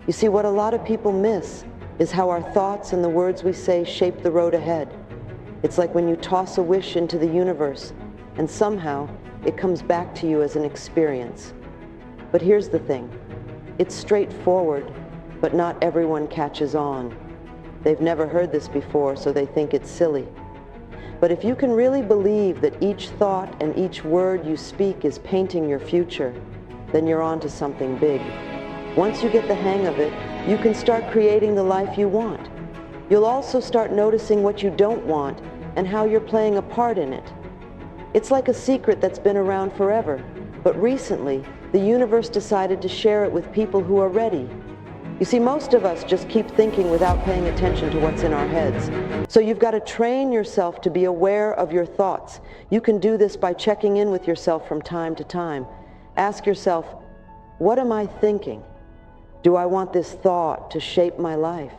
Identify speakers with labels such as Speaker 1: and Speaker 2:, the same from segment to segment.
Speaker 1: You see, what a lot of people miss is how our thoughts and the words we say shape the road ahead. It's like when you toss a wish into the universe, and somehow it comes back to you as an experience. But here's the thing. It's straightforward, but not everyone catches on. They've never heard this before, so they think it's silly. But if you can really believe that each thought and each word you speak is painting your future, then you're on to something big. Once you get the hang of it, you can start creating the life you want. You'll also start noticing what you don't want and how you're playing a part in it. It's like a secret that's been around forever, but recently, the universe decided to share it with people who are ready. You see, most of us just keep thinking without paying attention to what's in our heads. So you've got to train yourself to be aware of your thoughts. You can do this by checking in with yourself from time to time. Ask yourself, what am I thinking? Do I want this thought to shape my life?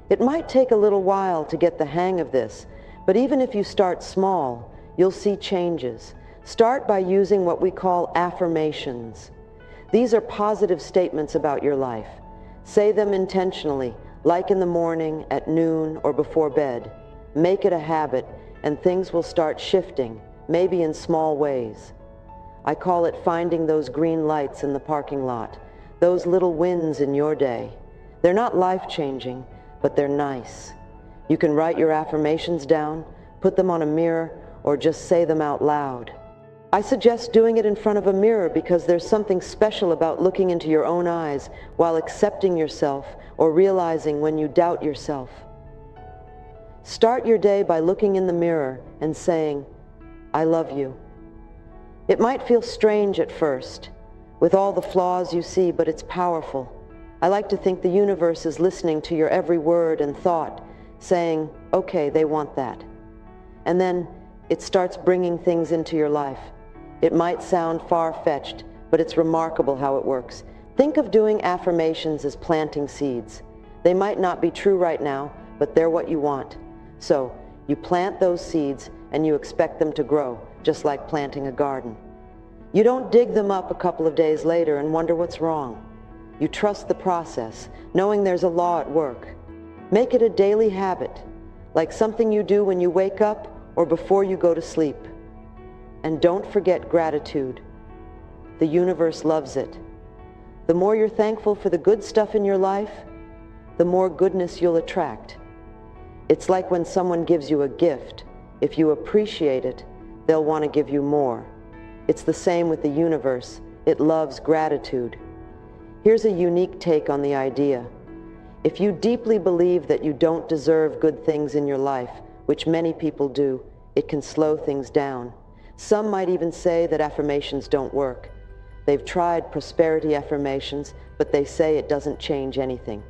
Speaker 1: It might take a little while to get the hang of this, but even if you start small, you'll see changes. Start by using what we call affirmations. These are positive statements about your life. Say them intentionally, like in the morning, at noon, or before bed. Make it a habit, and things will start shifting, maybe in small ways. I call it finding those green lights in the parking lot. Those little wins in your day. They're not life-changing, but they're nice. You can write your affirmations down, put them on a mirror, or just say them out loud. I suggest doing it in front of a mirror because there's something special about looking into your own eyes while accepting yourself or realizing when you doubt yourself. Start your day by looking in the mirror and saying, I love you. It might feel strange at first, with all the flaws you see, but it's powerful. I like to think the universe is listening to your every word and thought, saying, okay, they want that. And then it starts bringing things into your life. It might sound far-fetched, but it's remarkable how it works. Think of doing affirmations as planting seeds. They might not be true right now, but they're what you want. So you plant those seeds and you expect them to grow, just like planting a garden. You don't dig them up a couple of days later and wonder what's wrong. You trust the process, knowing there's a law at work. Make it a daily habit, like something you do when you wake up or before you go to sleep. And don't forget gratitude. The universe loves it. The more you're thankful for the good stuff in your life, the more goodness you'll attract. It's like when someone gives you a gift. If you appreciate it, they'll want to give you more. It's the same with the universe. It loves gratitude. Here's a unique take on the idea. If you deeply believe that you don't deserve good things in your life, which many people do, it can slow things down. Some might even say that affirmations don't work. They've tried prosperity affirmations, but they say it doesn't change anything.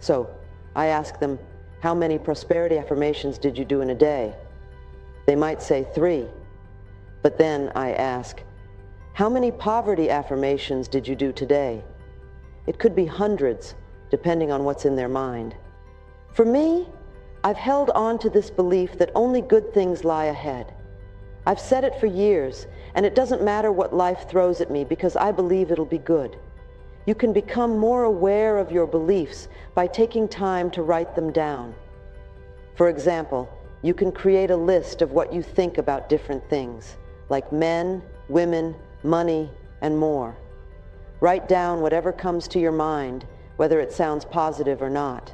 Speaker 1: So I ask them, how many prosperity affirmations did you do in a day? They might say 3. But then I ask, how many poverty affirmations did you do today? It could be hundreds, depending on what's in their mind. For me, I've held on to this belief that only good things lie ahead. I've said it for years, and it doesn't matter what life throws at me because I believe it'll be good. You can become more aware of your beliefs by taking time to write them down. For example, you can create a list of what you think about different things, like men, women, money, and more. Write down whatever comes to your mind, whether it sounds positive or not.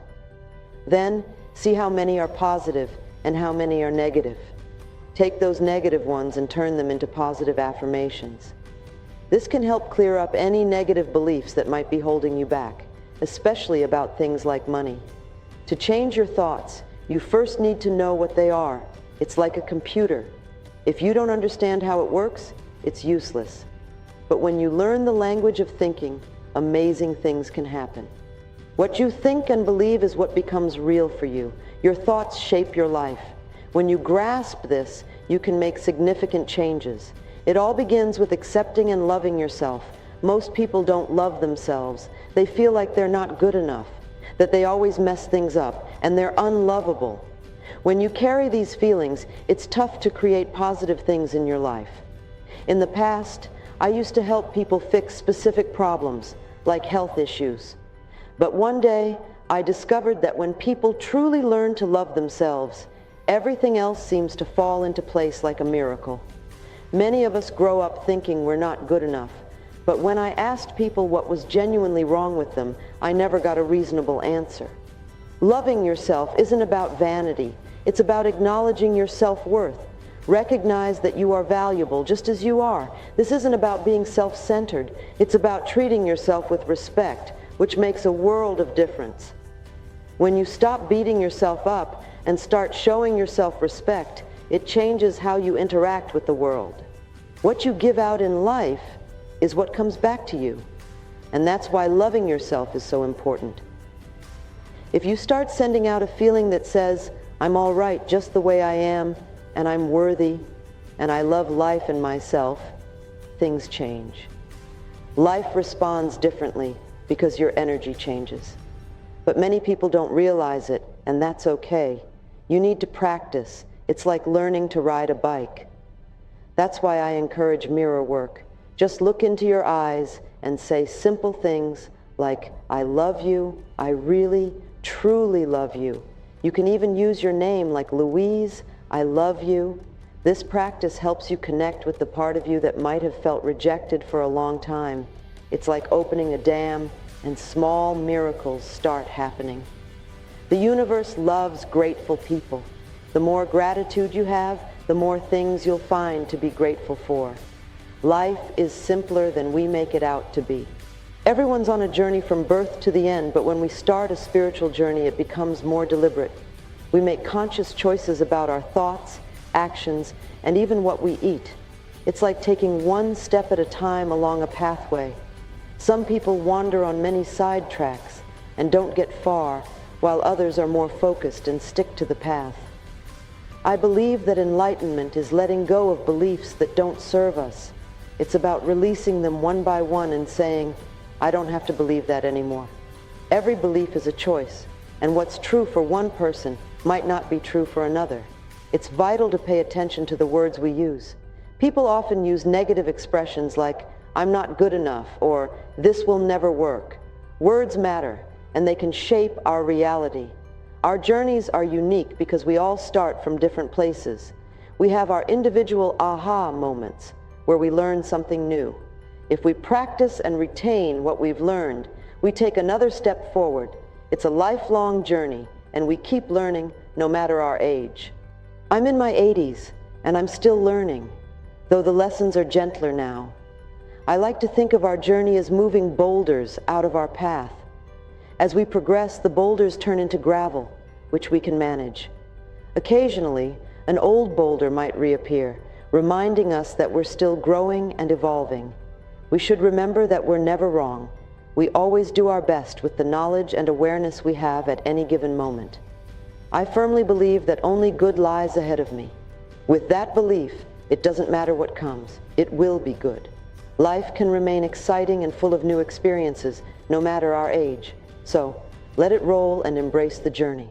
Speaker 1: Then, see how many are positive and how many are negative. Take those negative ones and turn them into positive affirmations. This can help clear up any negative beliefs that might be holding you back, especially about things like money. To change your thoughts, you first need to know what they are. It's like a computer. If you don't understand how it works, it's useless. But when you learn the language of thinking, amazing things can happen. What you think and believe is what becomes real for you. Your thoughts shape your life. When you grasp this, you can make significant changes. It all begins with accepting and loving yourself. Most people don't love themselves. They feel like they're not good enough, that they always mess things up, and they're unlovable. When you carry these feelings, it's tough to create positive things in your life. In the past, I used to help people fix specific problems, like health issues. But one day, I discovered that when people truly learn to love themselves, everything else seems to fall into place like a miracle. Many of us grow up thinking we're not good enough, but when I asked people what was genuinely wrong with them, I never got a reasonable answer. Loving yourself isn't about vanity. It's about acknowledging your self-worth. Recognize that you are valuable just as you are. This isn't about being self-centered. It's about treating yourself with respect, which makes a world of difference. When you stop beating yourself up and start showing yourself respect, it changes how you interact with the world. What you give out in life is what comes back to you. And that's why loving yourself is so important. If you start sending out a feeling that says, I'm all right just the way I am, and I'm worthy, and I love life and myself, things change. Life responds differently because your energy changes. But many people don't realize it, and that's okay. You need to practice. It's like learning to ride a bike. That's why I encourage mirror work. Just look into your eyes and say simple things like, I love you, I really, truly love you. You can even use your name like Louise, I love you. This practice helps you connect with the part of you that might have felt rejected for a long time. It's like opening a dam and small miracles start happening. The universe loves grateful people. The more gratitude you have, the more things you'll find to be grateful for. Life is simpler than we make it out to be. Everyone's on a journey from birth to the end, but when we start a spiritual journey, it becomes more deliberate. We make conscious choices about our thoughts, actions, and even what we eat. It's like taking one step at a time along a pathway. Some people wander on many side tracks and don't get far, while others are more focused and stick to the path. I believe that enlightenment is letting go of beliefs that don't serve us. It's about releasing them one by one and saying, I don't have to believe that anymore. Every belief is a choice, and what's true for one person might not be true for another. It's vital to pay attention to the words we use. People often use negative expressions like, I'm not good enough, or this will never work. Words matter, and they can shape our reality. Our journeys are unique because we all start from different places. We have our individual aha moments where we learn something new. If we practice and retain what we've learned, we take another step forward. It's a lifelong journey, and we keep learning no matter our age. I'm in my 80s, and I'm still learning, though the lessons are gentler now. I like to think of our journey as moving boulders out of our path. As we progress, the boulders turn into gravel, which we can manage. Occasionally, an old boulder might reappear, reminding us that we're still growing and evolving. We should remember that we're never wrong. We always do our best with the knowledge and awareness we have at any given moment. I firmly believe that only good lies ahead of me. With that belief, it doesn't matter what comes. It will be good. Life can remain exciting and full of new experiences, no matter our age. So, let it roll and embrace the journey.